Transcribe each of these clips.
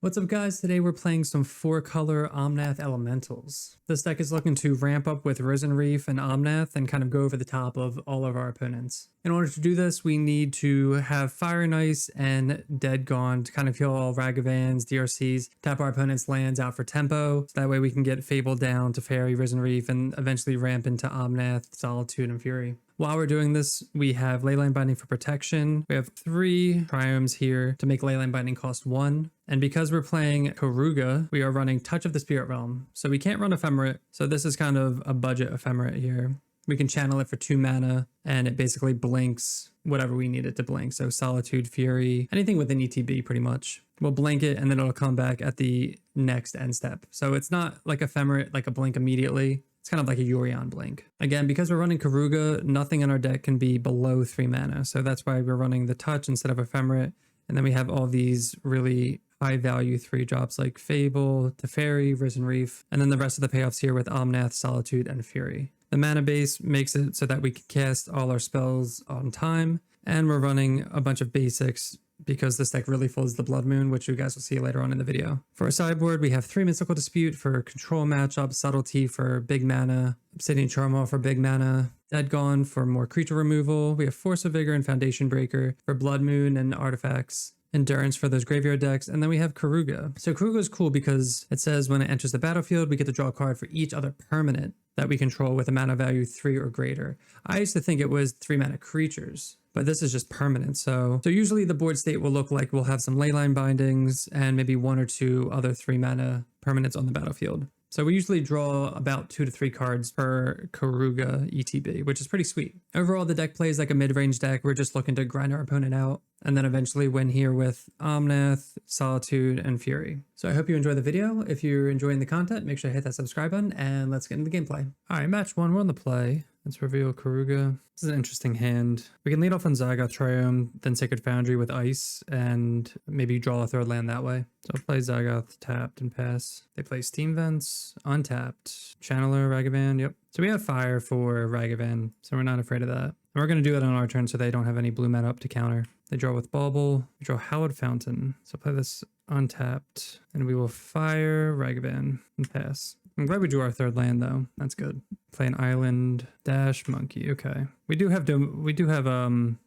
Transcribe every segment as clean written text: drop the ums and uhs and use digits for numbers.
What's up guys, today we're playing some 4-color Omnath Elementals. This deck is looking to ramp up with Risen Reef and Omnath and kind of go over the top of all of our opponents. In order to do this, we need to have Fire and Ice and Dead Gone to kind of kill all Ragavans, DRCs, tap our opponent's lands out for tempo, so that way we can get Fable down to Fairy, Risen Reef, and eventually ramp into Omnath, Solitude, and Fury. While we're doing this, we have Leyline Binding for protection. We have 3 Triomes here to make Leyline Binding cost 1. And because we're playing Keruga, we are running Touch of the Spirit Realm. So we can't run Ephemerate. So this is kind of a budget Ephemerate here. We can channel it for 2 mana and it basically blinks whatever we need it to blink. So Solitude, Fury, anything with an ETB pretty much. We'll blink it and then it'll come back at the next end step. So it's not like Ephemerate, like a blink immediately. It's kind of like a Yorion blink. Again, because we're running Keruga, nothing in our deck can be below 3 mana. So that's why we're running the Touch instead of Ephemerate. And then we have all these really high value 3 drops like Fable, Teferi, Risen Reef, and then the rest of the payoffs here with Omnath, Solitude, and Fury. The mana base makes it so that we can cast all our spells on time. And we're running a bunch of basics because this deck really folds the Blood Moon, which you guys will see later on in the video. For our sideboard, we have 3 Mystical Dispute for control matchup, Subtlety for big mana, Obsidian Charmwall for big mana, Dead Gone for more creature removal. We have Force of Vigor and Foundation Breaker for Blood Moon and artifacts, Endurance for those graveyard decks, and then we have Keruga. So Keruga is cool because it says when it enters the battlefield, we get to draw a card for each other permanent that we control with a mana value 3 or greater. I used to think it was 3 mana creatures, but this is just permanent. So usually the board state will look like we'll have some Leyline Bindings and maybe 1 or 2 other 3 mana permanents on the battlefield. So we usually draw about 2 to 3 cards per Keruga ETB, which is pretty sweet. Overall, the deck plays like a mid-range deck. We're just looking to grind our opponent out and then eventually win here with Omnath, Solitude, and Fury. So I hope you enjoy the video. If you're enjoying the content, make sure to hit that subscribe button and let's get into the gameplay. All right, match 1, we're on the play. Let's reveal Keruga. This is an interesting hand. We can lead off on Zygoth Triome, then Sacred Foundry with Ice, and maybe draw a 3rd land that way. So I'll play Zygoth tapped and pass. They play Steam Vents, untapped, Channeler, Ragavan, yep. So we have Fire for Ragavan, so we're not afraid of that. And we're going to do it on our turn so they don't have any blue mana up to counter. They draw with Bauble, we draw Hallowed Fountain. So play this untapped, and we will Fire Ragavan and pass. I'm glad we drew our 3rd land though. That's good. Play an island, dash, monkey. Okay. We do have domain.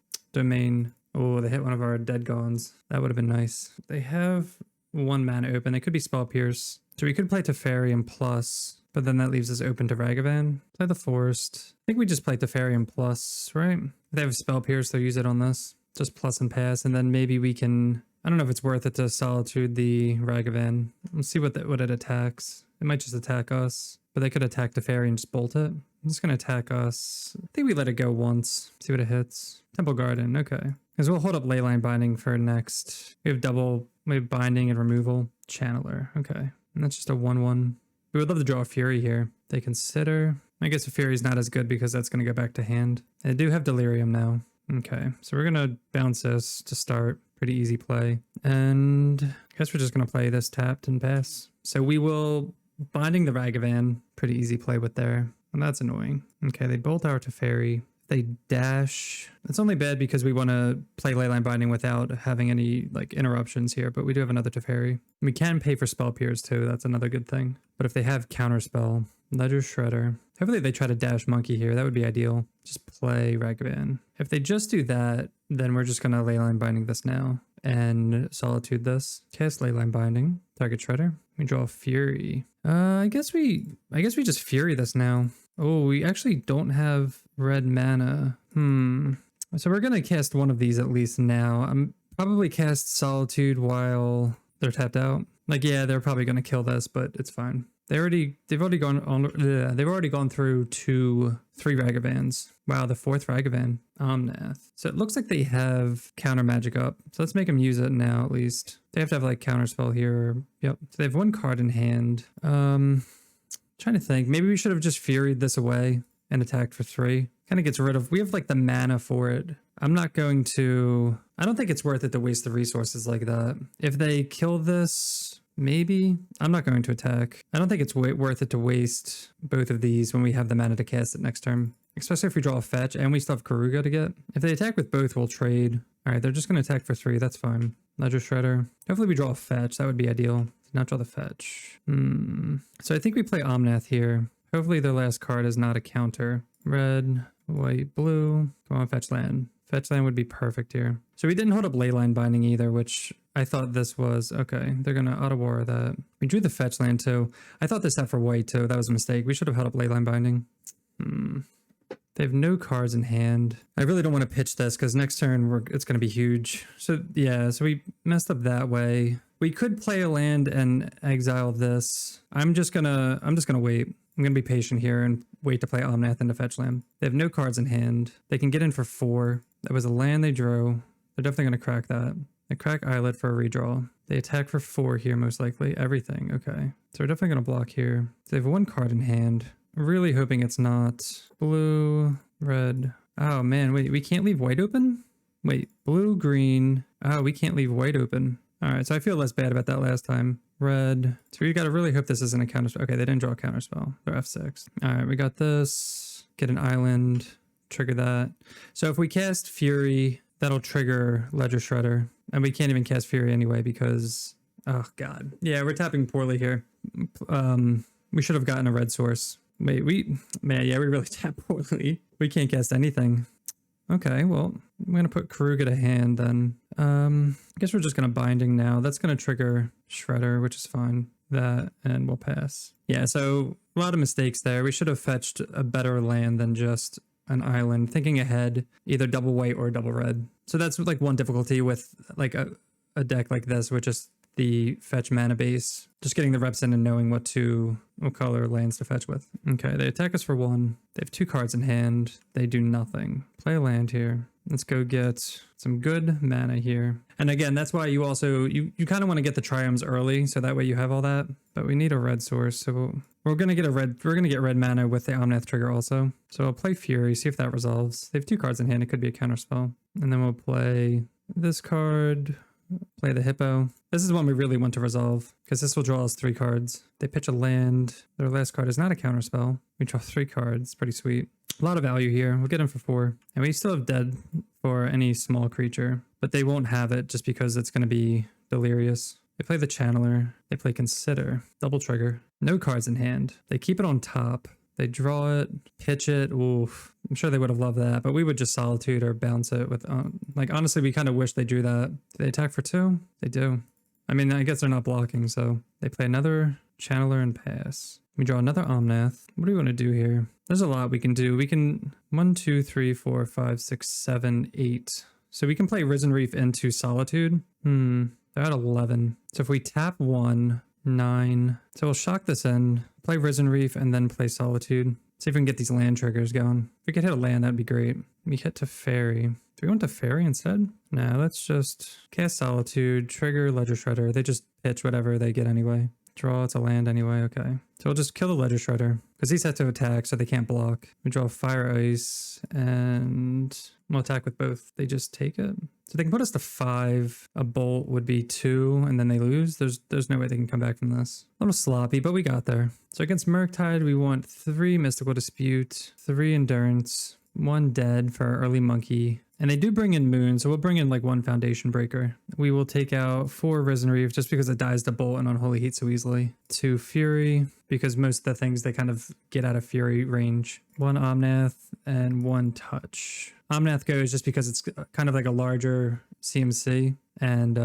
Oh, they hit one of our Dead Gones. That would have been nice. They have 1 mana open. It could be Spell Pierce. So we could play Teferi and plus, but then that leaves us open to Ragavan. Play the Forest. I think we just play Teferi and plus, right? If they have Spell Pierce, they'll use it on this. Just plus and pass, and then maybe we can, I don't know if it's worth it to Solitude the Ragavan. Let's see what it attacks. It might just attack us, but they could attack the Fairy and just bolt it. I'm just going to attack us. I think we let it go once. See what it hits. Temple Garden, okay. Because we'll hold up Leyline Binding for next. We have Binding and Removal. Channeler, okay. And that's just a 1/1. We would love to draw a Fury here. They consider. I guess a Fury's not as good because that's going to go back to hand. They do have Delirium now. Okay, so we're going to bounce this to start. Pretty easy play. And I guess we're just going to play this tapped and pass. So we will Binding the Ragavan. Pretty easy play with there. And that's annoying. Okay, they bolt our Teferi. They dash. It's only bad because we want to play Leyline Binding without having any like interruptions here, but we do have another Teferi. We can pay for Spell Pierce too. That's another good thing. But if they have Counterspell, Ledger Shredder. Hopefully they try to dash Monkey here. That would be ideal. Just play Ragavan. If they just do that, then we're just going to Leyline Binding this now and Solitude this. Cast Leyline Binding. Target Shredder. We draw Fury. I guess we just Fury this now. Oh, we actually don't have red mana. So we're going to cast one of these at least now. I'm probably cast Solitude while they're tapped out. Like, yeah, they're probably going to kill this, but it's fine. They've already gone through 3 Ragavans. Wow, the 4th Ragavan, Omnath. So it looks like they have counter magic up. So let's make them use it now at least. They have to have like counter spell here. Yep. So they have 1 card in hand. Trying to think. Maybe we should have just Furied this away and attacked for 3. Kind of gets rid of. We have like the mana for it. I don't think it's worth it to waste the resources like that. If they kill this, maybe. I'm not going to attack. I don't think it's worth it to waste both of these when we have the mana to cast it next turn. Especially if we draw a fetch and we still have Keruga to get. If they attack with both, we'll trade. All right, they're just going to attack for 3. That's fine. Ledger Shredder. Hopefully we draw a fetch. That would be ideal. Not draw the fetch. So I think we play Omnath here. Hopefully their last card is not a counter. Red, white, blue. Come on, fetch land. Fetch land would be perfect here. So we didn't hold up Leyline Binding either, which I thought this was, okay, they're going to auto-war that. We drew the fetch land too. I thought this set for white too. That was a mistake. We should have held up Leyline Binding. They have no cards in hand. I really don't want to pitch this because next turn it's going to be huge. So yeah, so we messed up that way. We could play a land and exile this. I'm just gonna wait. I'm gonna be patient here and wait to play Omnath into fetch land. They have no cards in hand. They can get in for 4. That was a land they drew. They're definitely gonna crack that. They crack Islet for a redraw. They attack for 4 here most likely. Everything. Okay. So we're definitely gonna block here. They have 1 card in hand. Really hoping it's not blue, red. Oh man, wait, we can't leave white open? Wait, blue, green. Oh, we can't leave white open. All right, so I feel less bad about that last time. Red. So we got to really hope this isn't a counterspell. Okay, they didn't draw a counterspell. They're F6. All right, we got this. Get an island. Trigger that. So if we cast Fury, that'll trigger Ledger Shredder. And we can't even cast Fury anyway because... Oh, God. Yeah, we're tapping poorly here. We should have gotten a red source. Wait, we really tap poorly. We can't cast anything. Okay, well, I'm going to put Keruga to hand then. I guess we're just going to Binding now. That's going to trigger Shredder, which is fine. That, and we'll pass. Yeah, so a lot of mistakes there. We should have fetched a better land than just an island. Thinking ahead, either double white or double red. So that's like one difficulty with like a deck like this, which is the fetch mana base. Just getting the reps in and knowing what color lands to fetch with. Okay, they attack us for 1. They have 2 cards in hand. They do nothing. Play a land here. Let's go get some good mana here. And again, that's why you also, you kind of want to get the Triomes early, so that way you have all that. But we need a red source, so we're gonna get red mana with the Omnath trigger also. So I'll play Fury, see if that resolves. They have 2 cards in hand, it could be a counterspell. And then we'll play this card. Play the Hippo. This is one we really want to resolve because this will draw us 3 cards. They pitch a land. Their last card is not a counterspell. We draw 3 cards. Pretty sweet. A lot of value here. We'll get him for 4. And we still have dead for any small creature, but they won't have it just because it's going to be delirious. They play the Channeler. They play Consider. Double trigger. No cards in hand. They keep it on top. They draw it, pitch it. Oof. I'm sure they would have loved that, but we would just Solitude or bounce it with, like, honestly, we kind of wish they drew that. Do they attack for 2? They do. I mean, I guess they're not blocking, so they play another Channeler and pass. We draw another Omnath. What do we want to do here? There's a lot we can do. We can 1, 2, 3, 4, 5, 6, 7, 8. So we can play Risen Reef into Solitude. They're at 11. So if we tap 1, 9. So we'll shock this in, play Risen Reef, and then play Solitude. See if we can get these land triggers going. If we could hit a land, that'd be great. We hit to Fairy. Do we want to Fairy instead? Nah, let's just cast Solitude, trigger Ledger Shredder. They just pitch whatever they get anyway. Draw, it's a land anyway, okay. So we'll just kill the Ledger Shredder, because he's set to attack, so they can't block. We draw Fire Ice, and we'll attack with both. They just take it. So they can put us to 5. A bolt would be 2, and then they lose. There's no way they can come back from this. A little sloppy, but we got there. So against Murktide, we want 3 Mystical Dispute, 3 Endurance, 1 Dead for our early Monkey. And they do bring in Moon, so we'll bring in like 1 Foundation Breaker. We will take out 4 Risen Reef just because it dies to Bolt and Unholy Heat so easily. 2 Fury, because most of the things they kind of get out of Fury range. 1 Omnath and 1 Touch. Omnath goes just because it's kind of like a larger CMC and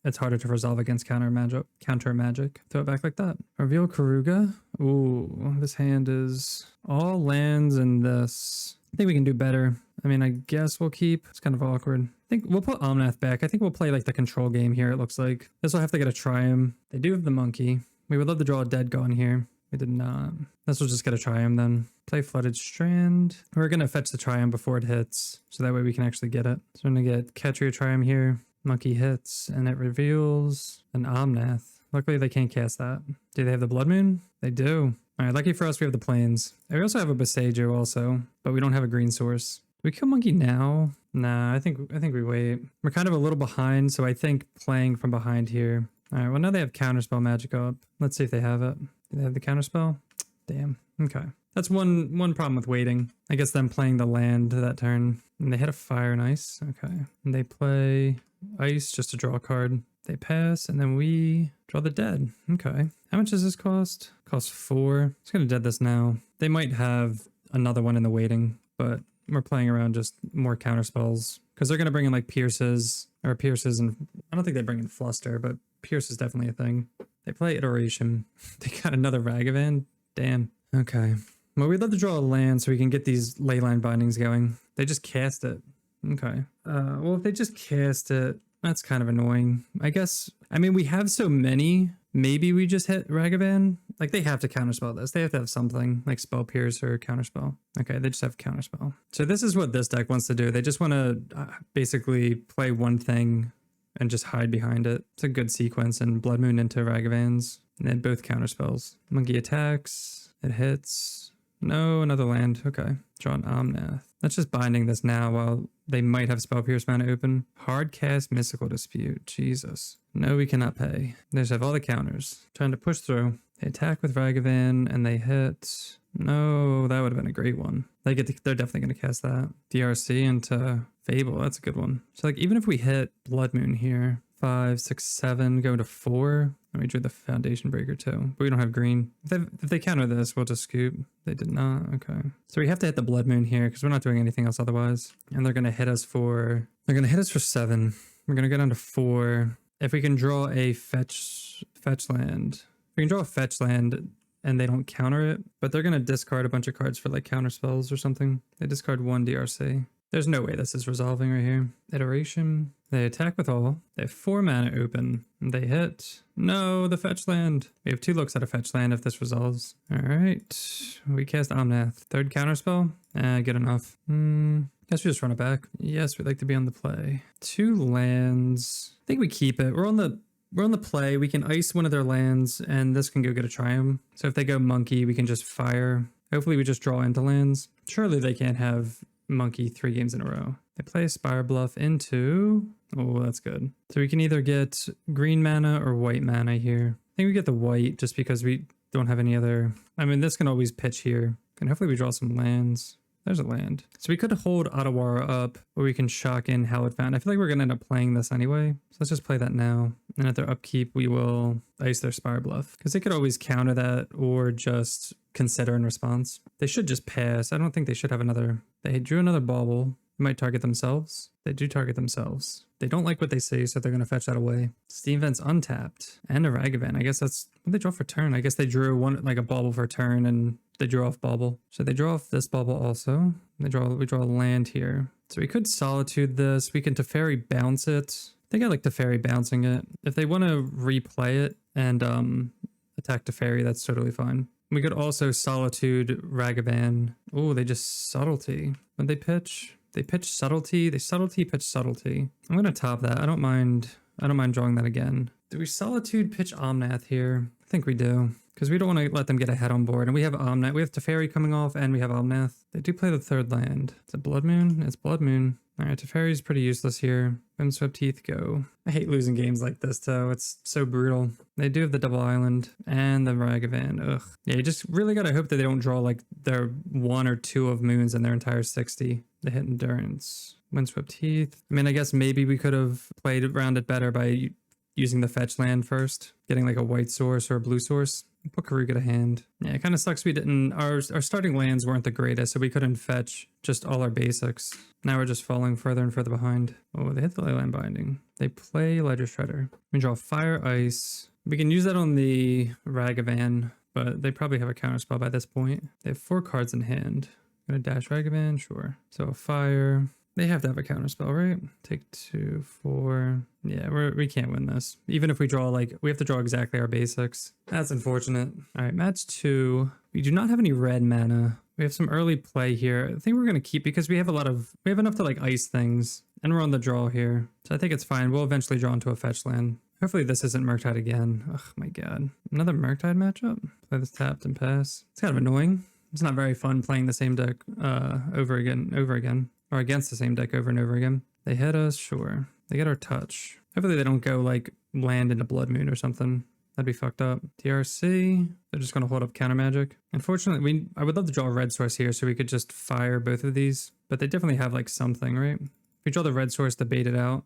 it's harder to resolve against counter magic. Throw it back like that. Reveal Keruga. Ooh, this hand is all lands and this. I think we can do better. I mean, I guess we'll keep. It's kind of awkward. I think we'll put Omnath back. I think we'll play like the control game here, it looks like. This will have to get a Triumph. They do have the Monkey. We would love to draw a Dead Gone here. We did not. This will just get a Triumph then. Play Flooded Strand. We're going to fetch the Triumph before it hits, so that way we can actually get it. So I'm going to get Catria Triumph here. Monkey hits, and it reveals an Omnath. Luckily, they can't cast that. Do they have the Blood Moon? They do. All right, lucky for us, we have the Plains. We also have a Boseiju also, but we don't have a green source. Do we kill Monkey now? Nah, I think we wait. We're kind of a little behind, so I think playing from behind here. All right, well, now they have Counterspell Magic up. Let's see if they have it. Do they have the Counterspell? Damn. Okay. That's one problem with waiting. I guess them playing the land that turn. And they hit a Fire, nice. Okay. And they play ice just to draw a card. They pass, and then we draw the dead. Okay. How much does this cost? Costs 4. It's gonna dead this now. They might have another one in the waiting, but we're playing around just more counter spells. Because they're gonna bring in like Pierces, and I don't think they bring in Fluster, but Pierce is definitely a thing. They play Iteration. They got another Ragavan. Damn. Okay. Well, we'd love to draw a land so we can get these Leyline Bindings going. They just cast it. Okay. Well, if they just cast it, that's kind of annoying. I guess, I mean, we have so many. Maybe we just hit Ragavan. Like, they have to counterspell this. They have to have something, like Spell Pierce or Counterspell. Okay, they just have Counterspell. So this is what this deck wants to do. They just want to basically play one thing and just hide behind it. It's a good sequence, and Blood Moon into Ragavans. And then both counterspells. Monkey attacks. It hits. No, another land. Okay. Draw an Omnath. That's just binding this now while they might have Spell Pierce mana open. Hard cast Mystical Dispute. Jesus. No, we cannot pay. They just have all the counters. Trying to push through. They attack with Ragavan and they hit. No, that would have been a great one. They're definitely going to cast that. DRC into Fable. That's a good one. So like even if we hit Blood Moon here, 5, 6, 7, go to 4. And we drew the Foundation Breaker too. But we don't have green. If they counter this, we'll just scoop. They did not. Okay. So we have to hit the Blood Moon here because we're not doing anything else otherwise. And they're going to hit us for... They're going to hit us for 7. We're going to go down to 4. If we can draw a fetch land. If we can draw a fetch land and they don't counter it, but they're going to discard a bunch of cards for like counter spells or something. They discard 1 DRC. There's no way this is resolving right here. Iteration. They attack with all. They have 4 mana open. They hit. No, the fetch land. We have 2 looks at a fetch land if this resolves. All right. We cast Omnath. 3rd counterspell. Good enough. Guess we just run it back. Yes, we'd like to be on the play. 2 lands. I think we keep it. We're on the play. We can ice one of their lands, and this can go get a Triumph. So if they go Monkey, we can just fire. Hopefully we just draw into lands. Surely they can't have Monkey 3 games in a row. They play Spire Bluff into... Oh, that's good. So we can either get green mana or white mana here. I think we get the white just because we don't have any other... I mean, this can always pitch here. And hopefully we draw some lands. There's a land. So we could hold Otawara up, or we can shock in Hallowed Fountain. I feel like we're going to end up playing this anyway. So let's just play that now. And at their upkeep, we will ice their Spire Bluff. Because they could always counter that or just consider in response. They should just pass. I don't think they should have another... They drew another bauble. They might target themselves. They do target themselves. They don't like what they see, so they're going to fetch that away. Steam Vent's untapped. And a Ragavan. I guess that's what they draw for turn. I guess they drew one like a bauble for turn and they drew off bauble. So they draw off this bauble also. We draw a land here. So we could Solitude this. We can Teferi bounce it. I think I like Teferi bouncing it. If they want to replay it and attack Teferi, that's totally fine. We could also Solitude Ragavan. Oh, they just Subtlety. When they pitch... They pitch Subtlety. They Subtlety, pitch Subtlety. I'm going to top that. I don't mind drawing that again. Do we Solitude pitch Omnath here? I think we do. Because we don't want to let them get ahead on board. And we have Omnath. We have Teferi coming off and we have Omnath. They do play the 3rd land. It's a Blood Moon. It's Blood Moon. All right, Teferi's pretty useless here. Windswept Teeth go. I hate losing games like this, though. It's so brutal. They do have the Double Island and the Ragavan. Ugh. Yeah, you just really got to hope that they don't draw like their 1 or 2 of moons in their entire 60. They hit Endurance. Windswept Teeth. I mean, I guess maybe we could have played around it better by using the fetch land first. Getting like a white source or a blue source. Put Keruga to hand. Yeah, it kind of sucks we didn't... Our starting lands weren't the greatest, so we couldn't fetch just all our basics. Now we're just falling further and further behind. Oh, they hit the Leyline Binding. They play Ledger Shredder. We draw Fire Ice. We can use that on the Ragavan, but they probably have a counterspell by this point. They have 4 cards in hand. Gonna dash Ragavan? Sure. So a Fire... They have to have a counterspell, right? Take 2, 4. Yeah, we can't win this. Even if we draw we have to draw exactly our basics. That's unfortunate. All right, match 2. We do not have any red mana. We have some early play here. I think we're going to keep because we have enough to like ice things. And we're on the draw here. So I think it's fine. We'll eventually draw into a fetch land. Hopefully this isn't Murktide again. Oh my god. Another Murktide matchup? Play this tapped and pass. It's kind of annoying. It's not very fun playing the same deck over again. Or against the same deck over and over again. They hit us, sure. They get our touch. Hopefully they don't go like land into Blood Moon or something. That'd be fucked up. DRC, they're just gonna hold up counter magic. Unfortunately, I would love to draw a red source here so we could just fire both of these. But they definitely have like something, right? If we draw the red source to bait it out,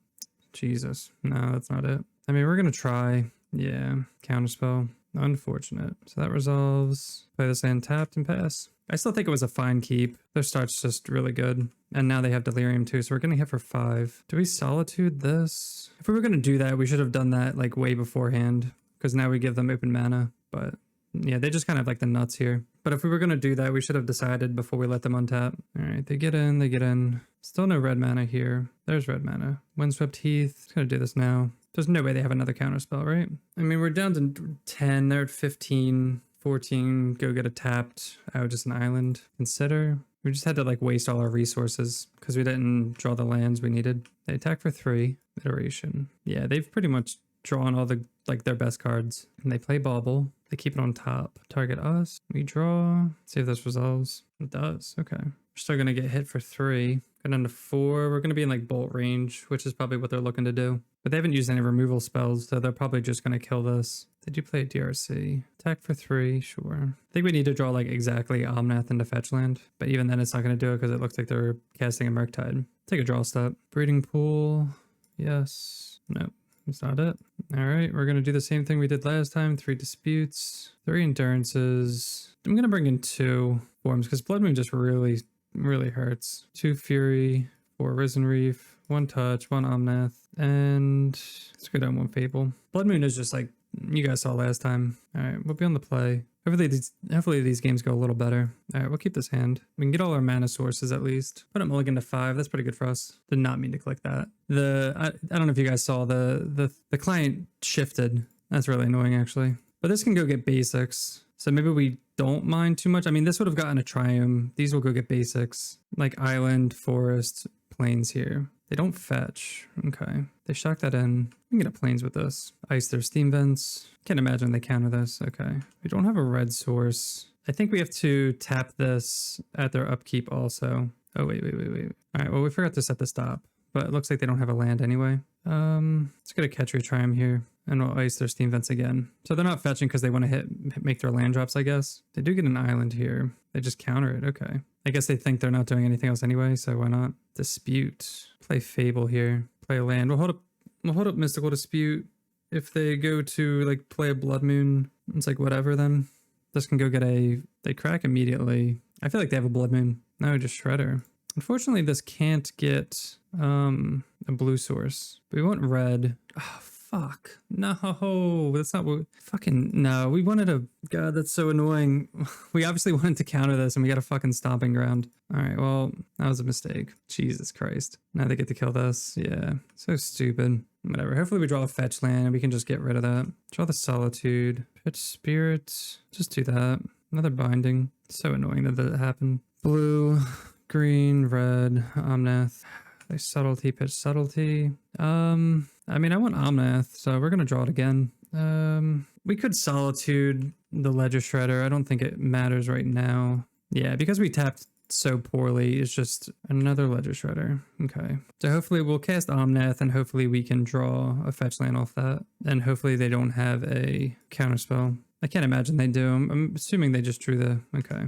Jesus. No, that's not it. I mean, we're going to try. Yeah, counterspell. Unfortunate. So that resolves. Play this hand tapped and pass. I still think it was a fine keep. Their start's just really good. And now they have Delirium too, so we're going to hit for 5. Do we Solitude this? If we were going to do that, we should have done that like way beforehand, because now we give them open mana. But yeah, they just kind of like the nuts here. But if we were going to do that, we should have decided before we let them untap. All right, they get in, they get in. Still no red mana here. There's red mana. Windswept Heath. Just going to do this now. There's no way they have another counterspell, right? I mean, we're down to 10. They're at 15, 14. Go get a tapped. Oh, just an island. Consider. We just had to like waste all our resources because we didn't draw the lands we needed. They attack for 3. Iteration. Yeah, they've pretty much drawn all the like their best cards. And they play Bauble. They keep it on top. Target us. We draw. See if this resolves. It does. Okay. We're still going to get hit for 3. Go down to 4. We're going to be in like bolt range, which is probably what they're looking to do. But they haven't used any removal spells, so they're probably just going to kill this. They do play DRC. Attack for 3, sure. I think we need to draw like exactly Omnath into fetch land. But even then it's not going to do it because it looks like they're casting a Murktide. Take a draw step. Breeding pool. Yes. Nope. That's not it. All right, we're going to do the same thing we did last time. 3 disputes, 3 endurances. I'm going to bring in 2 forms because Blood Moon just really hurts. 2 Fury, 4 Risen Reef, 1 Touch, 1 Omnath, and let's go down 1 Fable. Blood Moon is just like you guys saw last time. All right, we'll be on the play. Hopefully these games go a little better. All right, we'll keep this hand. We can get all our mana sources at least. Put a mulligan to 5. That's pretty good for us. Did not mean to click that. I don't know if you guys saw the client shifted. That's really annoying actually. But this can go get basics. So maybe we don't mind too much. I mean, this would have gotten a Triome. These will go get basics like island, forest, plains here. They don't fetch. Okay. They shock that in. We can get a plains with this. Ice their steam vents. Can't imagine they counter this. Okay. We don't have a red source. I think we have to tap this at their upkeep also. Oh, wait. All right. Well, we forgot to set the stop, but it looks like they don't have a land anyway. Let's get a catcher Triome here and we'll ice their steam vents again. So they're not fetching because they want to make their land drops, I guess. They do get an island here. They just counter it. Okay. I guess they think they're not doing anything else anyway, so why not? Dispute. Play Fable here. Play a land. We'll hold up Mystical Dispute. If they go to like play a Blood Moon, it's like whatever then. This can go get they crack immediately. I feel like they have a Blood Moon. No, just Shredder. Unfortunately, this can't get a blue source. We want red. Oh, fuck. No, that's not what... Fucking no. We wanted a... God, that's so annoying. We obviously wanted to counter this and we got a fucking stomping ground. All right, well, that was a mistake. Jesus Christ. Now they get to kill this. Yeah, so stupid. Whatever. Hopefully we draw a fetch land and we can just get rid of that. Draw the Solitude. Pitch Spirit. Just do that. Another Binding. So annoying that that happened. Blue, green, red, Omnath. They subtlety, pitch subtlety. I mean, I want Omnath, so we're going to draw it again. We could Solitude the Ledger Shredder. I don't think it matters right now. Yeah, because we tapped so poorly, it's just another Ledger Shredder. Okay. So hopefully we'll cast Omnath and hopefully we can draw a fetch land off that. And hopefully they don't have a counterspell. I can't imagine they do. I'm assuming they just drew the... Okay.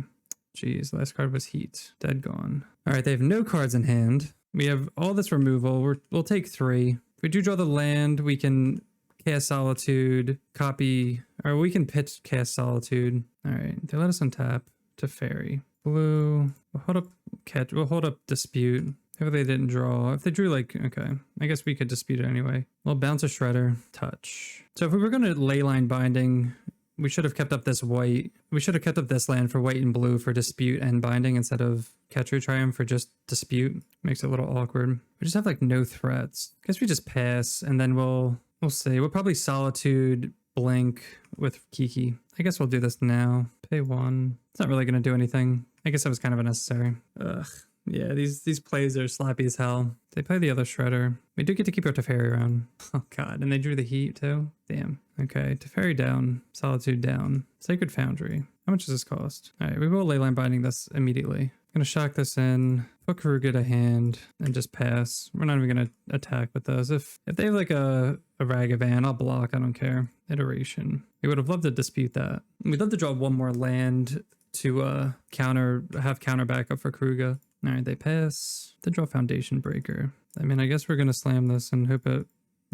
Jeez, last card was Heat. Dead gone. All right, they have no cards in hand. We have all this removal. We'll take 3. If we do draw the land, we can cast Solitude, copy, or we can pitch cast Solitude. All right, they let us untap to Fairy. Blue, we'll hold up catch, we'll hold up Dispute. If they didn't draw, if they drew like, okay, I guess we could dispute it anyway. We'll bounce a Shredder, touch. So if we were going to Leyline Binding, we should have kept up this white. We should have kept up this land for white and blue for Dispute and Binding instead of Catcher Triumph for just Dispute. Makes it a little awkward. We just have like no threats. Guess we just pass and then we'll see. We'll probably Solitude, Blink with Kiki. I guess we'll do this now. Pay 1. It's not really going to do anything. I guess that was kind of unnecessary. Ugh. Yeah, these plays are sloppy as hell. They play the other Shredder. We do get to keep our Teferi around. Oh god, and they drew the Heat too? Damn. Okay, Teferi down, Solitude down, Sacred Foundry. How much does this cost? Alright, we will Leyline Binding this immediately. I'm gonna shock this in, put Keruga to hand, and just pass. We're not even gonna attack with those. If they have like a Ragavan, I'll block, I don't care. Iteration. We would have loved to dispute that. We'd love to draw one more land to have counter backup for Keruga. All right, they pass. They draw Foundation Breaker. I mean, I guess we're going to slam this and hope it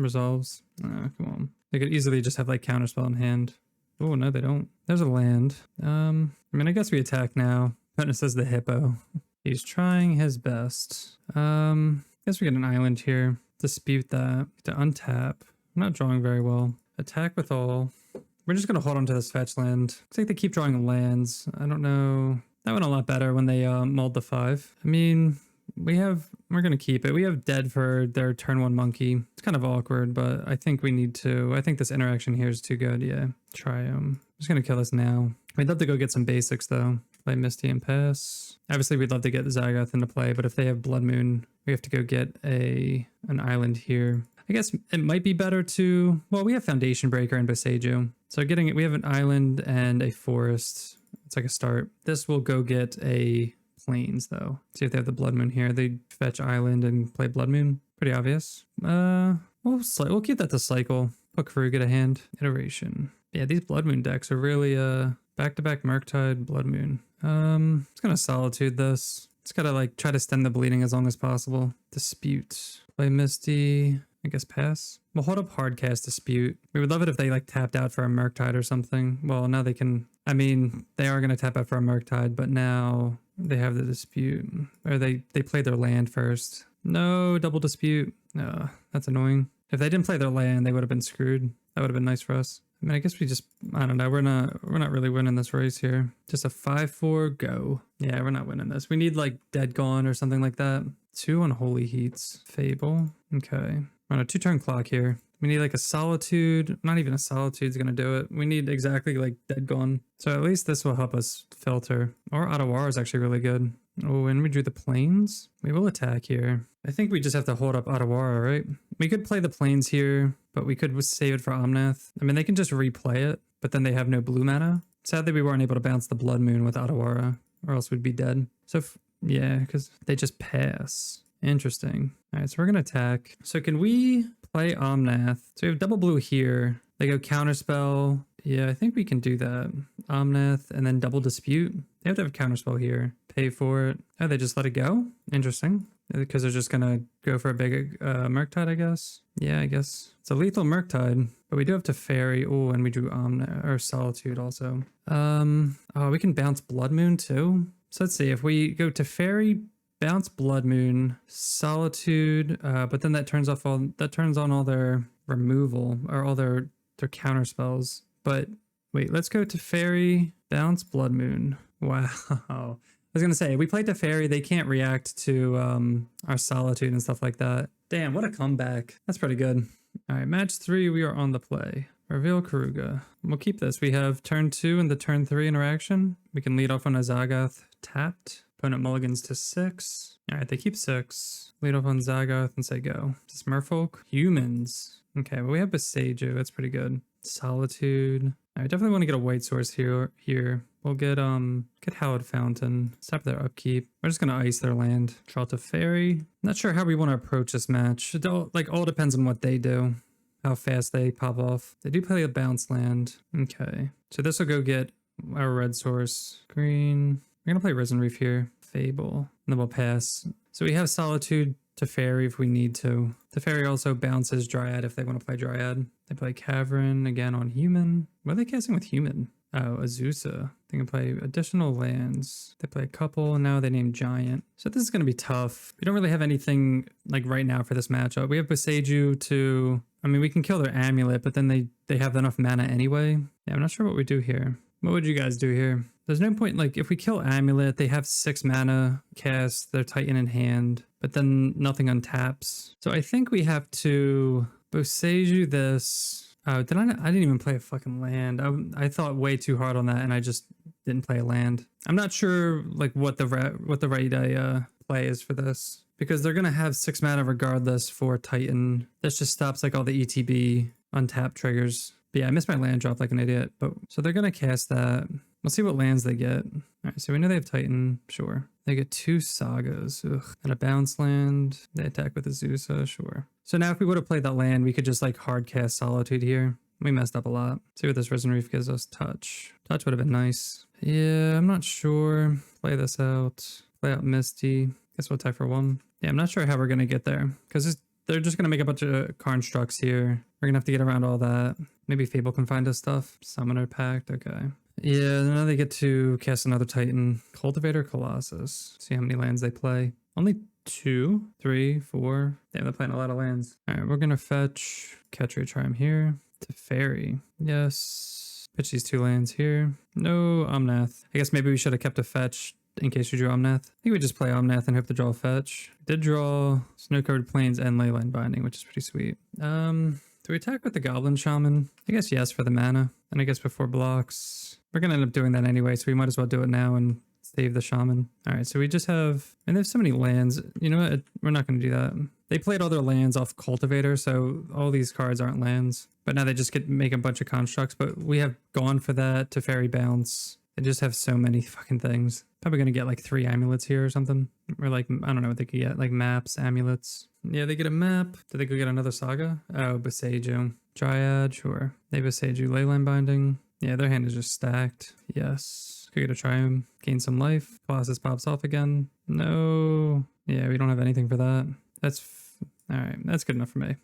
resolves. Come on. They could easily just have like counterspell in hand. Oh, no, they don't. There's a land. I mean, I guess we attack now. Hotness says the Hippo. He's trying his best. Guess we get an island here. Dispute that. To untap. I'm not drawing very well. Attack with all. We're just gonna hold on to this fetch land. Looks like they keep drawing lands. I don't know. That went a lot better when they mulled the 5. I mean, we're gonna keep it. We have dead for their turn 1 monkey. It's kind of awkward, but I think we need to. I think this interaction here is too good. Yeah. Triome. I'm just gonna kill this now. We'd love to go get some basics though. Play Misty and pass. Obviously, we'd love to get the Zagoth into play, but if they have Blood Moon, we have to go get an island here. I guess it might be better to. Well, we have Foundation Breaker and Boseiju, so getting it. We have an island and a forest. It's like a start. This will go get a Plains though. See if they have the Blood Moon here. They fetch island and play Blood Moon. Pretty obvious. We'll keep that to cycle. Put Keruga to hand. Iteration. Yeah, these Blood Moon decks are really back-to-back Murktide, Blood Moon. It's gonna Solitude this. It's gotta like try to stem the bleeding as long as possible. Dispute. Play Misty. I guess pass. We'll hold up Hardcast Dispute. We would love it if they like tapped out for a Murktide or something. Well, now they can. I mean, they are gonna tap out for a Murktide, but now they have the Dispute. Or they play their land first. No, double Dispute. That's annoying. If they didn't play their land, they would have been screwed. That would have been nice for us. I mean, I guess we just, I don't know. We're not really winning this race here. Just a 5-4 go. Yeah, we're not winning this. We need like Dead Gone or something like that. 2 Unholy Heats. Fable. Okay. We're on a 2-turn clock here. We need like a Solitude. Not even a Solitude's gonna do it. We need exactly like Dead Gone. So at least this will help us filter. Or Otawara is actually really good. Oh, and we drew the Plains. We will attack here. I think we just have to hold up Otawara, right? We could play the Plains here, but we could save it for Omnath. I mean, they can just replay it, but then they have no blue mana. Sadly, we weren't able to bounce the Blood Moon with Otawara, or else we'd be dead. So, yeah, because they just pass. Interesting. All right, so we're going to attack. So can we play Omnath? So we have double blue here. They go Counterspell. Yeah, I think we can do that. Omnath and then double Dispute. They have to have a Counterspell here. Pay for it. Oh, they just let it go? Interesting. Because they're just going to go for a big Murktide, I guess. Yeah, I guess. It's a lethal Murktide, but we do have to Fairy. Oh, and we drew Omnath or Solitude also. Oh, we can bounce Blood Moon too. So let's see. If we go to Fairy, bounce Blood Moon, Solitude, but then that turns on all their removal or all their counter spells. But wait, let's go to Fairy, bounce Blood Moon. Wow. I was gonna say, we played to Fairy, they can't react to our Solitude and stuff like that. Damn, what a comeback. That's pretty good. All right, match 3, we are on the play. Reveal Keruga. We'll keep this. We have turn 2 and the turn 3 interaction. We can lead off on a Zagoth tapped. Opponent mulligans to 6. All right, they keep 6. Lead off on Zagoth and say go. Just Merfolk. Humans. Okay, well we have Boseiju. That's pretty good. Solitude. I definitely want to get a white source here. We'll get Hallowed Fountain. Stop their upkeep. We're just gonna ice their land. Draw to Fairy. Not sure how we want to approach this match. It all depends on what they do. How fast they pop off. They do play a bounce land. Okay. So this will go get our red source. Green. We're gonna play Risen Reef here. Fable. And then we'll pass. So we have Solitude to Fairy if we need to. The Fairy also bounces Dryad if they want to play Dryad. They play Cavern again on Human. What are they casting with Human? Oh, Azusa. They can play additional lands. They play a couple, and now they name Giant. So this is going to be tough. We don't really have anything like right now for this matchup. We have Boseiju to... I mean, we can kill their Amulet, but then they have enough mana anyway. Yeah, I'm not sure what we do here. What would you guys do here? There's no point, like, if we kill Amulet, they have 6 mana cast, their Titan in hand, but then nothing untaps. So I think we have to Boseiju this... Oh, I didn't even play a fucking land. I thought way too hard on that, and I just didn't play a land. I'm not sure like what the right play is for this, because they're gonna have 6 mana regardless for Titan. This just stops like all the ETB untap triggers. But yeah, I missed my land drop like an idiot. But so they're gonna cast that. We'll see what lands they get. All right, so we know they have Titan. Sure. They get 2 Sagas. Ugh. And a bounce land. They attack with Azusa. Sure. So now if we would have played that land, we could just like hard cast Solitude here. We messed up a lot. See what this Risen Reef gives us. Touch. Touch would have been nice. Yeah, I'm not sure. Play this out. Play out Misty. Guess we'll attack for 1. Yeah, I'm not sure how we're going to get there. Because they're just going to make a bunch of constructs here. We're going to have to get around all that. Maybe Fable can find us stuff. Summoner Pact, okay. Yeah, now they get to cast another Titan. Cultivator, Colossus. See how many lands they play. Only 2, 3, 4. Damn, they're playing a lot of lands. All right, we're going to fetch Ketria Triumph here. To Fairy. Yes. Pitch these 2 lands here. No Omnath. I guess maybe we should have kept a fetch in case we drew Omnath. I think we just play Omnath and hope to draw a fetch. Did draw Snow-Covered Plains and Leyline Binding, which is pretty sweet. Do we attack with the Goblin Shaman? I guess yes for the mana. And I guess before blocks. We're going to end up doing that anyway, so we might as well do it now and save the Shaman. All right, so we just have... And there's so many lands. You know what? We're not going to do that. They played all their lands off Cultivator, so all these cards aren't lands. But now they just get make a bunch of constructs. But we have gone for that to Fairy Bounce. They just have so many fucking things. Probably going to get like 3 amulets here or something. Or like, I don't know what they could get. Like maps, amulets. Yeah, they get a map. Did they go get another saga? Oh, Boseiju. Dryad, sure. They Boseiju, Leyline Binding. Yeah, their hand is just stacked. Yes. Could get a Triume. Gain some life. Colossus pops off again. No. Yeah, we don't have anything for that. Alright, that's good enough for me.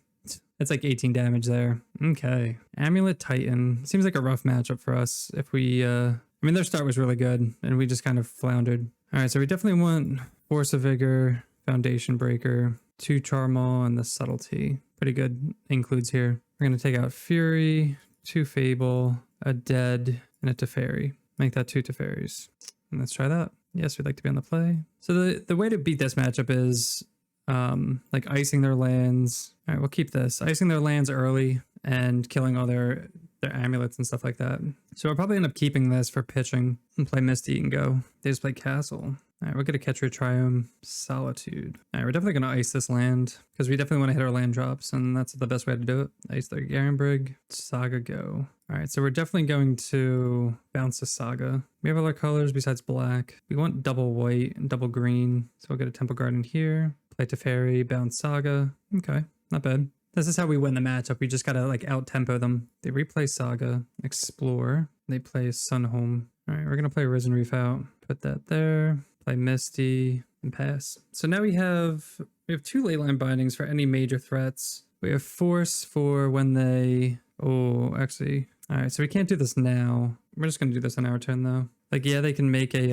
It's like 18 damage there. Okay. Amulet Titan. Seems like a rough matchup for us if we... I mean, their start was really good, and we just kind of floundered. Alright, so we definitely want Force of Vigor, Foundation Breaker, 2 Charmal, and the Subtlety. Pretty good includes here. We're going to take out Fury, 2 Fable, a Dead, and a Teferi. Make that 2 Teferis. And let's try that. Yes, we'd like to be on the play. So the way to beat this matchup is like icing their lands. All right, we'll keep this. Icing their lands early and killing all their amulets and stuff like that. So I'll probably end up keeping this for pitching and play Misty and go. They just play Castle. All right, we're going to Ketria Triume, Solitude. All right, we're definitely going to ice this land because we definitely want to hit our land drops, and that's the best way to do it. Ice their Garenbrig, Saga go. All right, so we're definitely going to bounce the Saga. We have other colors besides black. We want double white and double green, so we'll get a Temple Garden here. Play Teferi, bounce Saga. Okay, not bad. This is how we win the matchup. We just gotta like out-tempo them. They replay Saga, Explore. They play Sunhome. All right, we're gonna play Risen Reef out. Put that there. Play Misty and pass. So now we have 2 Leyline Bindings for any major threats. We have Force for when they... Oh, actually... All right, so we can't do this now. We're just gonna do this on our turn though. Like, yeah, they can make a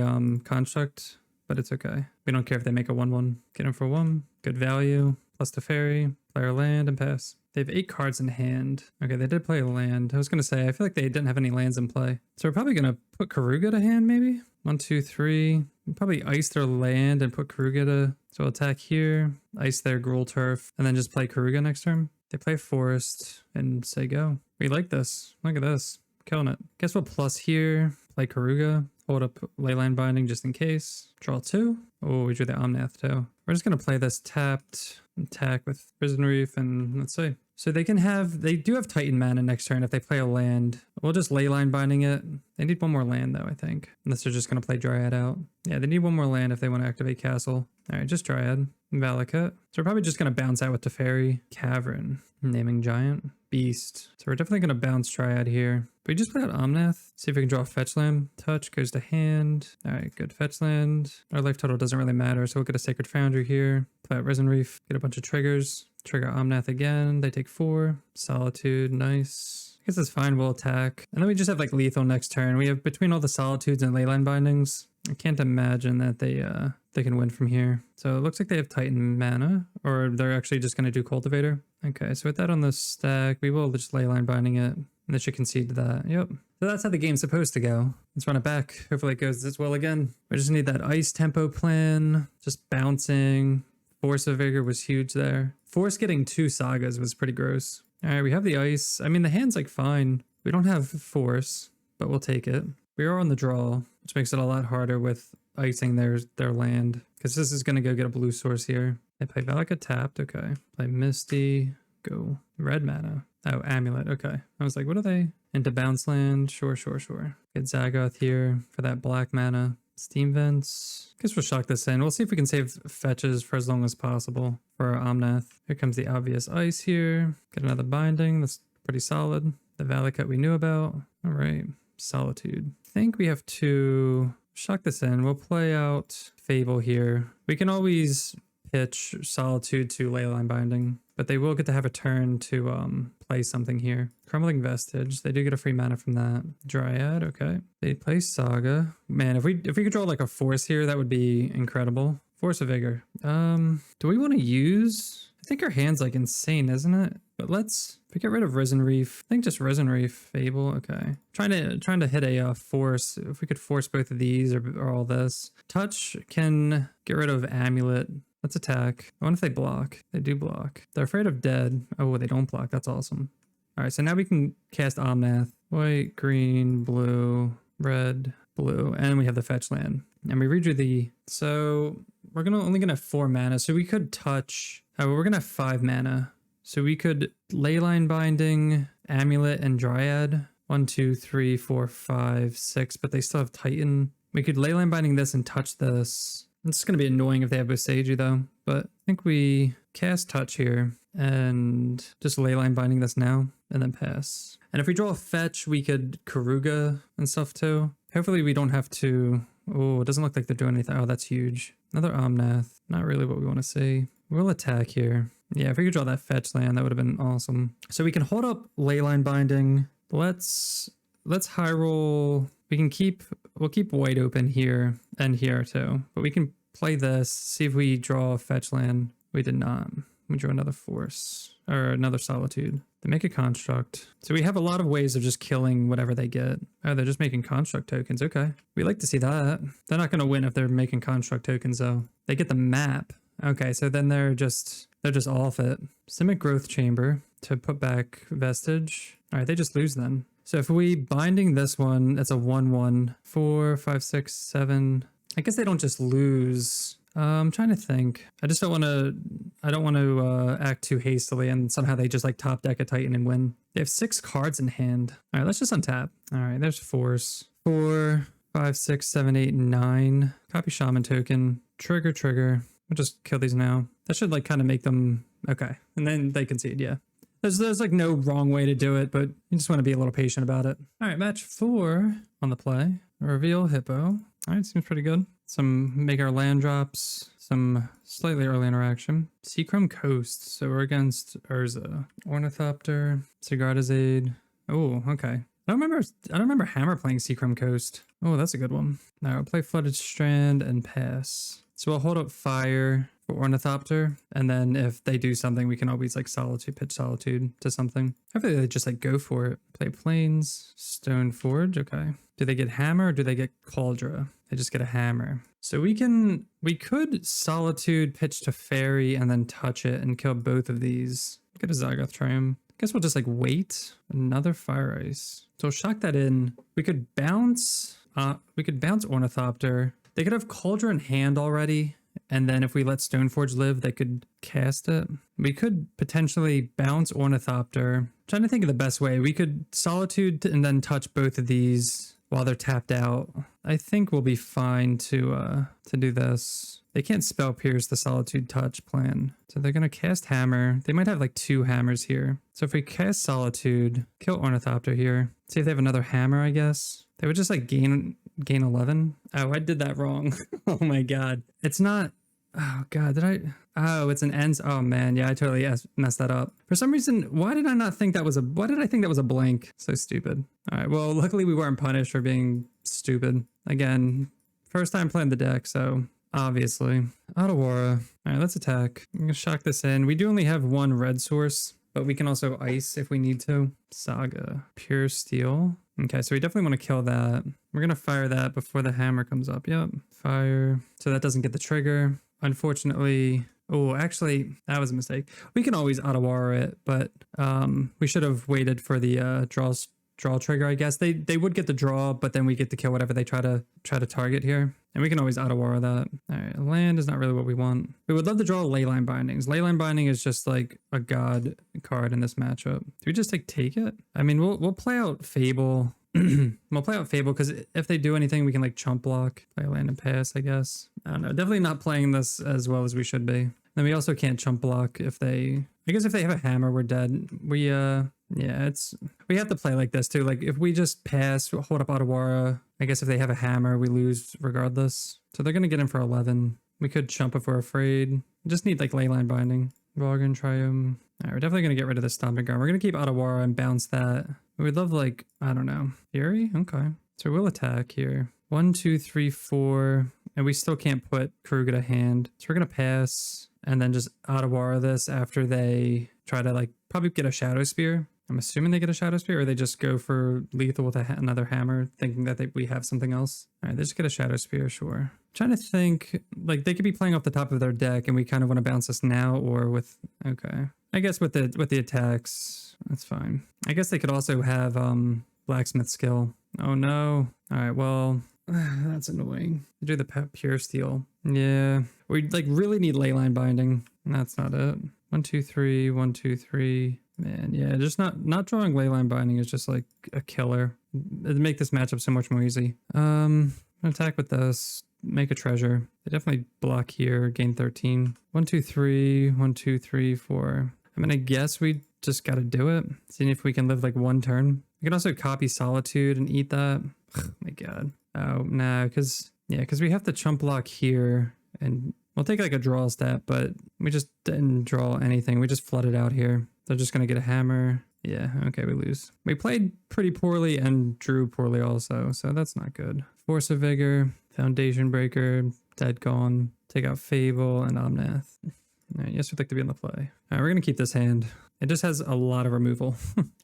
construct, but it's okay. We don't care if they make a 1/1. Get them for 1. Good value. Plus the Fairy. Play our land and pass. They have 8 cards in hand. Okay, they did play a land. I was gonna say, I feel like they didn't have any lands in play. So we're probably gonna put Keruga to hand, maybe? 1, 2, 3. We'll probably ice their land and put Keruga to... So we'll attack here, ice their Gruul Turf, and then just play Keruga next turn. They play Forest and say go. We like this. Look at this. Killing it. Guess we'll plus here, play Keruga, hold up Leyline Binding just in case. Draw 2. Oh, we drew the Omnath too. We're just going to play this tapped, attack with Risen Reef, and let's see. So they do have Titan mana next turn if they play a land. We'll just Leyline Binding it. They need 1 more land though, I think. Unless they're just going to play Dryad out. Yeah, they need 1 more land if they want to activate Castle. All right, just Dryad. Valakut. So we're probably just going to bounce out with Teferi. Cavern. Naming Giant. Beast. So we're definitely going to bounce Dryad here. But we just play out Omnath. See if we can draw a fetch land. Touch goes to hand. All right, good fetch land. Our life total doesn't really matter, so we'll get a Sacred Foundry here. Play out Risen Reef. Get a bunch of triggers. Trigger Omnath again. They take 4. Solitude. Nice. I guess it's fine. We'll attack. And then we just have like lethal next turn. We have between all the Solitudes and Leyline Bindings. I can't imagine that they can win from here. So it looks like they have Titan mana, or they're actually just going to do Cultivator. Okay, so with that on the stack, we will just Leyline Binding it. And they should concede to that. Yep. So that's how the game's supposed to go. Let's run it back. Hopefully it goes this well again. We just need that ice tempo plan. Just bouncing. Force of Vigor was huge there. Force getting 2 sagas was pretty gross. All right, we have the ice. I mean, the hand's like fine. We don't have Force, but we'll take it. We are on the draw, which makes it a lot harder with icing their land. Because this is going to go get a blue source here. They play Valakut tapped. Okay. Play Misty. Go. Red mana. Oh, Amulet. Okay. I was like, what are they? Into bounce land. Sure. Get Zagoth here for that black mana. Steam Vents. Guess we'll shock this in. We'll see if we can save fetches for as long as possible for our Omnath. Here comes the obvious ice here. Get another binding. That's pretty solid. The Valakut we knew about. All right. Solitude. I think we have to shock this in. We'll play out Fable here. We can always pitch Solitude to Leyline Binding, but they will get to have a turn to play something here. Crumbling Vestige, they do get a free mana from that. Dryad, okay. They play Saga. Man, if we could draw like a Force here, that would be incredible. Force of Vigor. Do we want to use? I think our hand's like insane, isn't it? But if we get rid of Risen Reef, I think just Risen Reef, Fable, okay. Trying to hit a force. If we could force both of these or all this. Touch can get rid of Amulet. Let's attack. I wonder if they block. They do block. They're afraid of dead. Oh, they don't block. That's awesome. All right, so now we can cast Omnath. White, green, blue, red, blue, and we have the fetch land. And we redrew the... So we're only gonna have 4 mana, so we could touch... Oh, we're gonna have 5 mana. So we could Leyline Binding, Amulet, and Dryad. 1, 2, 3, 4, 5, 6, but they still have Titan. We could Leyline Binding this and touch this. It's going to be annoying if they have Boseiju though, but I think we cast Touch here and just Leyline Binding this now and then pass. And if we draw a fetch, we could Keruga and stuff too. Hopefully we don't have to... Oh, it doesn't look like they're doing anything. Oh, that's huge. Another Omnath. Not really what we want to see. We'll attack here. Yeah, if we could draw that fetch land, that would have been awesome. So we can hold up Leyline Binding. Let's high roll. We'll keep white open here and here too. But we can play this, see if we draw a fetch land. We did not. We drew another Force or another Solitude. They make a construct. So we have a lot of ways of just killing whatever they get. Oh, they're just making construct tokens. Okay. We like to see that. They're not going to win if they're making construct tokens though. They get the map. Okay, so then they're just off it. Simic Growth Chamber to put back Vestige. All right, they just lose then. So if we binding this one, it's a 1/1. 4, 5, 6, 7. I guess they don't just lose. I'm trying to think. I don't want to act too hastily and somehow they just like top deck a Titan and win. They have 6 cards in hand. All right, let's just untap. All right, there's Force. 4, 5, 6, 7, 8, 9. Copy Shaman token. Trigger. We'll just kill these now. That should like kind of make them okay. And then they concede, yeah. There's like no wrong way to do it, but you just want to be a little patient about it. All right, match 4 on the play. Reveal Hippo. All right, seems pretty good. Make our land drops. Some slightly early interaction. Seachrome Coast. So we're against Urza. Ornithopter. Sigarda's Aid. Oh, okay. I don't remember Hammer playing Seachrome Coast. Oh, that's a good one. Now we'll play Flooded Strand and pass. So we'll hold up Fire for Ornithopter, and then if they do something, we can always like pitch Solitude to something. Hopefully they just like go for it. Play Plains, Stone Forge, okay. Do they get Hammer or do they get Cauldra? They just get a Hammer. So we could Solitude, pitch to Fairy, and then touch it and kill both of these. Get a Zagoth Triumph. I guess we'll just like wait. Another Fire Ice. So we'll shock that in. We could bounce Ornithopter. They could have Cauldra in hand already, and then if we let Stoneforge live, they could cast it. We could potentially bounce Ornithopter. I'm trying to think of the best way. We could Solitude and then touch both of these while they're tapped out. I think we'll be fine to do this. They can't Spell Pierce the Solitude touch plan. So they're going to cast Hammer. They might have like 2 hammers here. So if we cast Solitude, kill Ornithopter here. See if they have another Hammer, I guess. They would just like gain 11. Oh, I did that wrong. Oh my god. It's not... Oh god, Oh, it's an ends. Oh man, yeah, I totally messed that up. For some reason, why did I think that was a blank? So stupid. All right, well, luckily we weren't punished for being stupid. Again, first time playing the deck, so obviously. Otawara. All right, let's attack. I'm gonna shock this in. We do only have 1 red source, but we can also ice if we need to. Saga. Pure Steel. Okay, so we definitely want to kill that. We're going to fire that before the hammer comes up. Yep. Fire. So that doesn't get the trigger. Unfortunately... Oh, actually, that was a mistake. We can always Otawara it, but we should have waited for the draw trigger, I guess. They would get the draw, but then we get to kill whatever they try to target here. And we can always Otawara that. All right, land is not really what we want. We would love to draw Leyline Bindings. Leyline Binding is just like a god card in this matchup. Do we just take it? I mean, we'll play out Fable. We'll play out Fable because if they do anything, we can like chump block. Play land and pass, I guess. I don't know. Definitely not playing this as well as we should be. Then we also can't chump block if they... I guess if they have a hammer, we're dead. We have to play like this too. Like if we just pass, hold up Otawara, I guess if they have a hammer, we lose regardless. So they're going to get in for 11. We could chump if we're afraid. We just need like Leyline Binding. Roggen, Triome. All right, we're definitely going to get rid of the Stomping Ground. We're going to keep Otawara and bounce that. We'd love like, I don't know, Fury? Okay. So we'll attack here. 1, 2, 3, 4. And we still can't put Keruga to hand. So we're going to pass and then just Otawara this after they try to like probably get a Shadow Spear. I'm assuming they get a Shadow Spear, or they just go for lethal with another hammer, thinking that we have something else. All right, they just get a Shadow Spear, sure. Trying to think, like they could be playing off the top of their deck, and we kind of want to bounce this now, or with okay. I guess with the attacks, that's fine. I guess they could also have Blacksmith skill. Oh no! All right, well that's annoying. Do the Pure Steel. Yeah, we like really need Leyline Binding. That's not it. 1, 2, 3. 1, 2, 3. Man, yeah, just not drawing Leyline Binding is just like a killer. It'd make this matchup so much more easy. Attack with this, make a treasure. They definitely block here, gain 13. 1, 2, 3. 1, 2, 3, 4. I'm gonna guess we just gotta do it. Seeing if we can live like one turn. We can also copy Solitude and eat that. Oh my god. Oh, nah, because we have to chump block here and we'll take like a draw step, but we just didn't draw anything. We just flooded out here. They're just going to get a hammer. Yeah, okay, we lose. We played pretty poorly and drew poorly also, so that's not good. Force of Vigor, Foundation Breaker, Dead Gone, take out Fable, and Omnath. All right, yes, we'd like to be on the play. All right, we're going to keep this hand. It just has a lot of removal,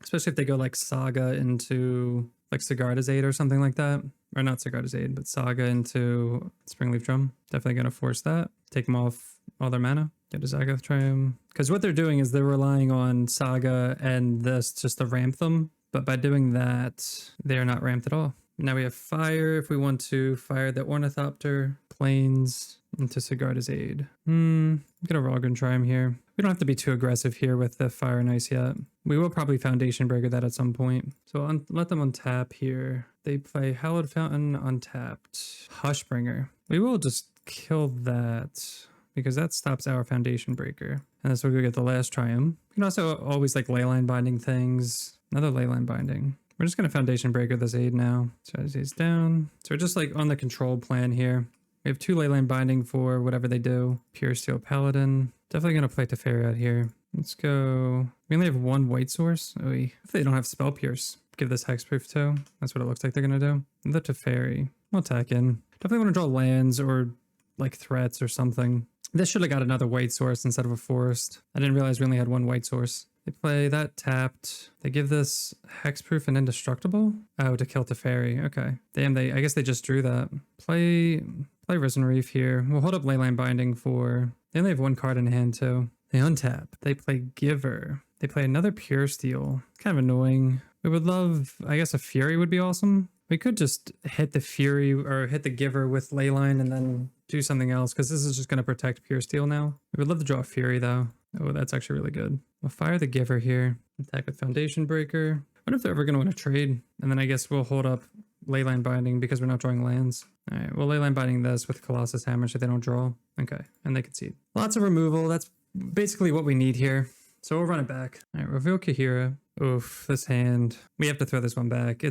especially if they go like Saga into like Sigarda's Aid or something like that. Or not Sigarda's Aid, but Saga into Springleaf Drum. Definitely going to force that. Take them off all their mana. Get a Zagoth Triome. Because what they're doing is they're relying on Saga and this just to ramp them. But by doing that, they are not ramped at all. Now we have Fire if we want to fire the Ornithopter, Plains into Sigarda's Aid. Get a Roggen Triome here. We don't have to be too aggressive here with the Fire and Ice yet. We will probably Foundation Breaker that at some point. So let them untap here. They play Hallowed Fountain untapped. Hushbringer. We will just kill that because that stops our Foundation Breaker. And this will go get the last Triumph. You can also always like Leyline Binding things. Another Leyline Binding. We're just going to Foundation Breaker this Aid now. Strategy's down. So we're just like on the control plan here. We have 2 Leyline Binding for whatever they do. Pure Steel Paladin. Definitely going to play Teferi out here. Let's go. We only have 1 white source. Oh, if they don't have Spell Pierce, give this Hexproof too. That's what it looks like they're going to do. And the Teferi. We'll attack in. Definitely want to draw lands or like threats or something. This should have got another white source instead of a forest. I didn't realize we only had 1 white source. They play that tapped. They give this Hexproof and Indestructible. Oh, to kill Teferi. Okay. Damn, I guess they just drew that. Play Risen Reef here. We'll hold up Leyline Binding for... They only have 1 card in hand too. They untap. They play Giver. They play another Pure Steel. It's kind of annoying. We would love... I guess a Fury would be awesome. We could just hit the Fury or hit the Giver with Leyline and then do something else because this is just going to protect Pure Steel now. We would love to draw a Fury though. Oh, that's actually really good. We'll fire the Giver here. Attack with Foundation Breaker. I wonder if they're ever going to want to trade. And then I guess we'll hold up Leyline Binding because we're not drawing lands. All right, we'll Leyline Binding this with Colossus Hammer so they don't draw. Okay, and they concede. Lots of removal. That's basically what we need here. So we'll run it back. All right, reveal Kahira. Oof, this hand. We have to throw this one back.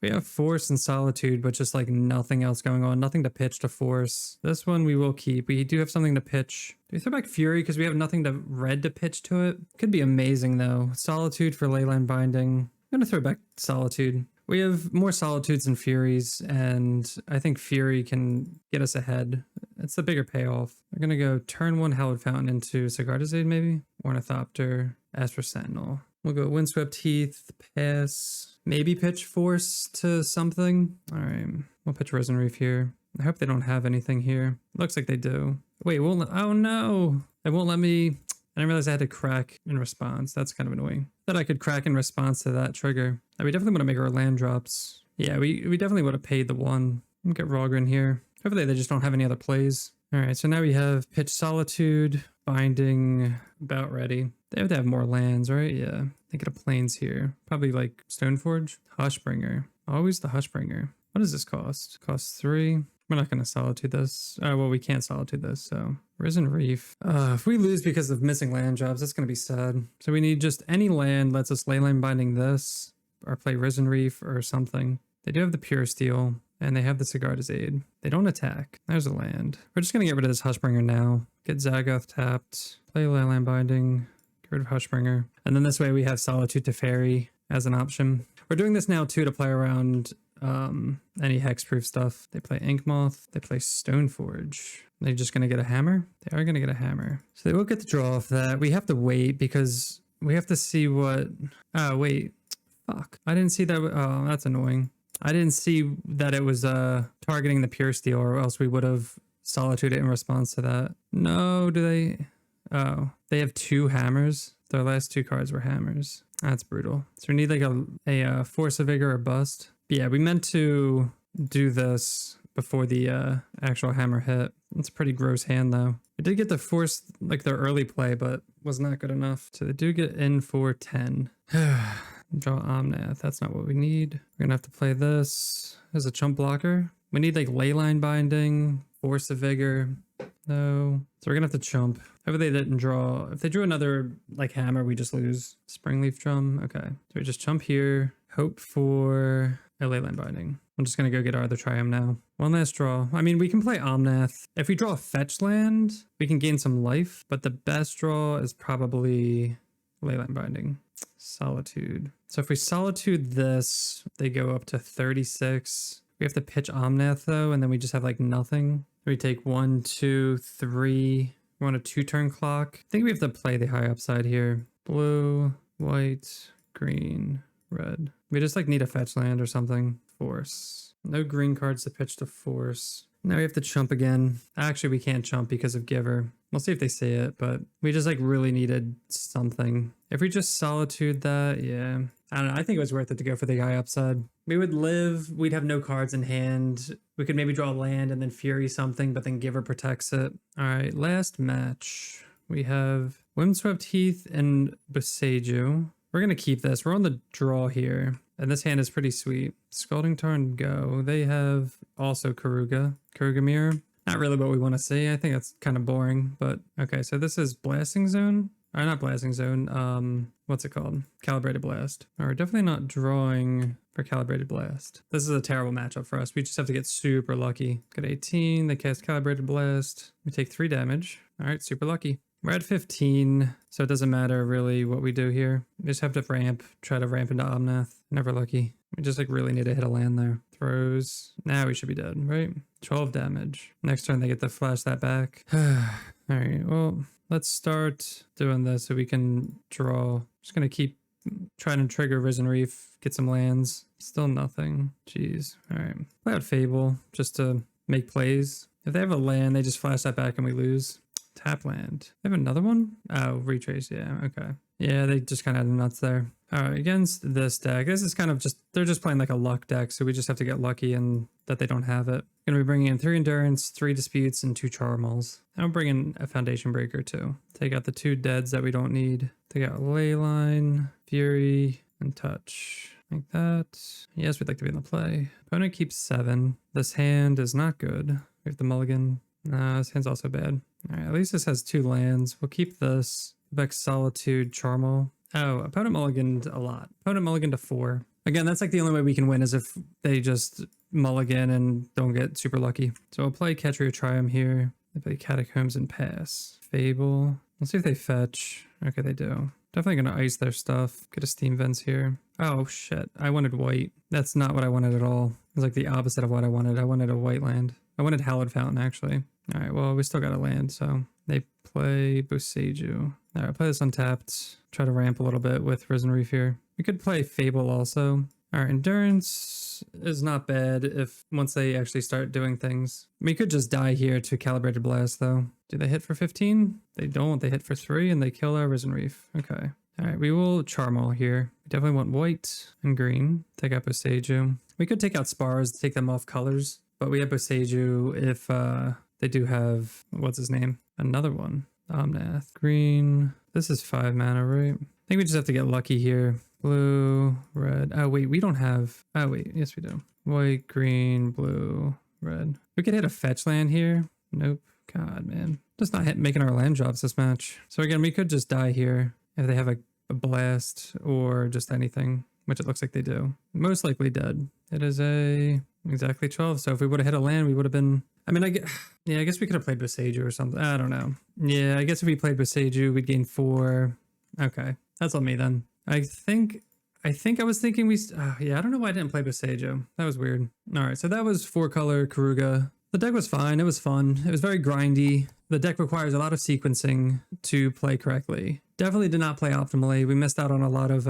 We have Force and Solitude, but just like nothing else going on. Nothing to pitch to Force. This one we will keep. We do have something to pitch. Do we throw back Fury because we have nothing to red to pitch to it? Could be amazing though. Solitude for Leyline Binding. I'm gonna throw back Solitude. We have more Solitudes than Furies, and I think Fury can get us ahead. It's the bigger payoff. We're gonna go turn 1 Hallowed Fountain into Sigarda's Aid maybe? Ornithopter, Asper Sentinel. We'll go Windswept Heath, pass, maybe pitch Force to something. All right, we'll pitch Risen Reef here. I hope they don't have anything here. Looks like they do. Wait, oh no! It won't let me. I didn't realize I had to crack in response. That's kind of annoying. That I could crack in response to that trigger. We definitely want to make our land drops. Yeah, we definitely would have paid the 1. We'll get Rogren here. Hopefully they just don't have any other plays. All right, so now we have pitch Solitude, Binding, about ready. They have to have more lands, right? Yeah. They get a Plains here. Probably like Stoneforge. Hushbringer. Always the Hushbringer. What does this cost? Costs 3. We're not going to Solitude this. Oh, well, we can't Solitude this, so... Risen Reef. If we lose because of missing land drops, that's going to be sad. So we need just any land lets us Leyline Binding this, or play Risen Reef or something. They do have the Pure Steel. And they have the Sigarda's Aid. They don't attack. There's a land. We're just going to get rid of this Hushbringer now. Get Zagoth tapped. Play Leyline Binding. Get rid of Hushbringer. And then this way we have Solitude to Fairy as an option. We're doing this now too to play around any hexproof stuff. They play Inkmoth. They play Stoneforge. They're just going to get a hammer? They are going to get a hammer. So they will get the draw off that. We have to wait because we have to see what... Oh, wait. Fuck. I didn't see that. Oh, that's annoying. I didn't see that it was targeting the Pure Steel, or else we would have Solitude it in response to that. No, do they? Oh, they have 2 hammers. Their last 2 cards were hammers. That's brutal. So we need like a Force of Vigor or Bust. But yeah, we meant to do this before the actual hammer hit. It's a pretty gross hand though. We did get the Force, like their early play, but was not good enough. So they do get in for 10. Draw Omnath. That's not what we need. We're gonna have to play this as a chump blocker. We need like Leyline Binding, Force of Vigor. No. So we're gonna have to chump. Hopefully they didn't draw. If they drew another like hammer, we just lose. Springleaf Drum. Okay. So we just chump here. Hope for a Leyline Binding. I'm just gonna go get our other Triome now. One last draw. I mean, we can play Omnath. If we draw a fetch land, we can gain some life, but the best draw is probably Leyline Binding. Solitude. So if we Solitude this, they go up to 36. We have to pitch Omnath though, and then we just have like nothing. We take 1, 2, 3. We're on a 2-turn clock. I think we have to play the high upside here. Blue, white, green, red. We just like need a fetch land or something. Force. No green cards to pitch to Force. Now we have to chump again. Actually, we can't chump because of Giver. We'll see if they say it, but we just like really needed something. If we just Solitude that, yeah. I don't know. I think it was worth it to go for the high upside. We would live. We'd have no cards in hand. We could maybe draw a land and then Fury something, but then Giver protects it. All right, last match. We have Windswept Heath and Boseiju. We're going to keep this. We're on the draw here. And this hand is pretty sweet. Scalding Tarn, go. They have also Keruga. Keruga Mirror. Not really what we want to see. I think that's kind of boring, but okay. So this is Blasting Zone. Or not Blasting Zone. What's it called? Calibrated Blast. All right, definitely not drawing for Calibrated Blast. This is a terrible matchup for us. We just have to get super lucky. Got 18. They cast Calibrated Blast. We take 3 damage. All right, super lucky. We're at 15, so it doesn't matter really what we do here. We just have to ramp, try to ramp into Omnath. Never lucky. We just like really need to hit a land there. Throws. Now we should be dead, right? 12 damage. Next turn they get to flash that back. All right, well, let's start doing this so we can draw. Just gonna keep trying to trigger Risen Reef, get some lands. Still nothing. Jeez. All right. Play out Fable just to make plays. If they have a land, they just flash that back and we lose. Tap land. They have another one? Oh, Retrace. Yeah, okay. Yeah, they just kind of had nuts there. All right, against this deck, this is kind of just, they're just playing like a luck deck, so we just have to get lucky and that they don't have it. Gonna be bringing in 3 Endurance, 3 Disputes, and 2 Charmals. I'll bring in a Foundation Breaker too. Take out the 2 Deads that we don't need. Take out Leyline, Fury, and Touch. Like that. Yes, we'd like to be in the play. Opponent keeps 7. This hand is not good. We have the mulligan. Nah, this hand's also bad. All right, at least this has 2 lands. We'll keep this. Back Solitude, Charmal. Oh, opponent mulliganed a lot. Opponent mulliganed to 4. Again, that's like the only way we can win is if they just mulligan and don't get super lucky. So we'll play Ketria Triome here. They play Catacombs and pass. Fable. Let's see if they fetch. Okay, they do. Definitely gonna ice their stuff. Get a Steam Vents here. Oh shit, I wanted white. That's not what I wanted at all. It was like the opposite of what I wanted. I wanted a white land. I wanted Hallowed Fountain actually. All right, well, we still got a land, so they play Boseiju. All right, play this untapped. Try to ramp a little bit with Risen Reef here. We could play Fable also. All right, Endurance is not bad if once they actually start doing things. We could just die here to Calibrated Blast though. Do they hit for 15? They don't. They hit for 3 and they kill our Risen Reef. Okay. All right, we will Charmal here. We definitely want white and green. Take out Boseiju. We could take out Spars to take them off colors, but we have Boseiju if they do have, what's his name? Another one. Omnath. Green. This is 5 mana, right? I think we just have to get lucky here. Blue, red. Oh, wait, we don't have... Oh, wait. Yes, we do. White, green, blue, red. We could hit a fetch land here. Nope. God, man. Just not making our land drops this match. So again, we could just die here if they have a blast or just anything, which it looks like they do. Most likely dead It is a exactly 12. So if we would have hit a land, we would have been, I mean, yeah, I guess we could have played Boseiju or something. I don't know. Yeah, I guess if we played Boseiju, we'd gain 4. Okay, that's on me then. I think I was thinking yeah, I don't know why I didn't play Boseiju. That was weird. All right, so that was 4-color Keruga. The deck was fine. It was fun. It was very grindy. The deck requires a lot of sequencing to play correctly. Definitely did not play optimally. We missed out on a lot of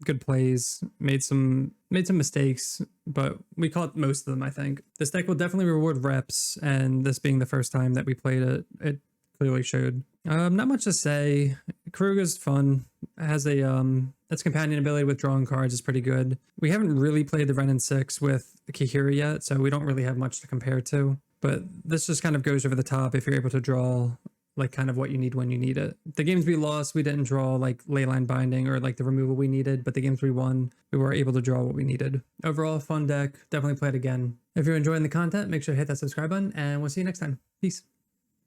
good plays, made some mistakes, but we caught most of them, I think. This deck will definitely reward reps, and this being the first time that we played it, it clearly showed. Not much to say. Keruga's fun. It has its companion ability with drawing cards is pretty good. We haven't really played the Renin 6 with Kihira yet, so we don't really have much to compare to. But this just kind of goes over the top if you're able to draw like kind of what you need when you need it. The games we lost, we didn't draw like Leyline Binding or like the removal we needed, but the games we won, we were able to draw what we needed. Overall, fun deck. Definitely play it again. If you're enjoying the content, make sure to hit that subscribe button, and we'll see you next time. Peace.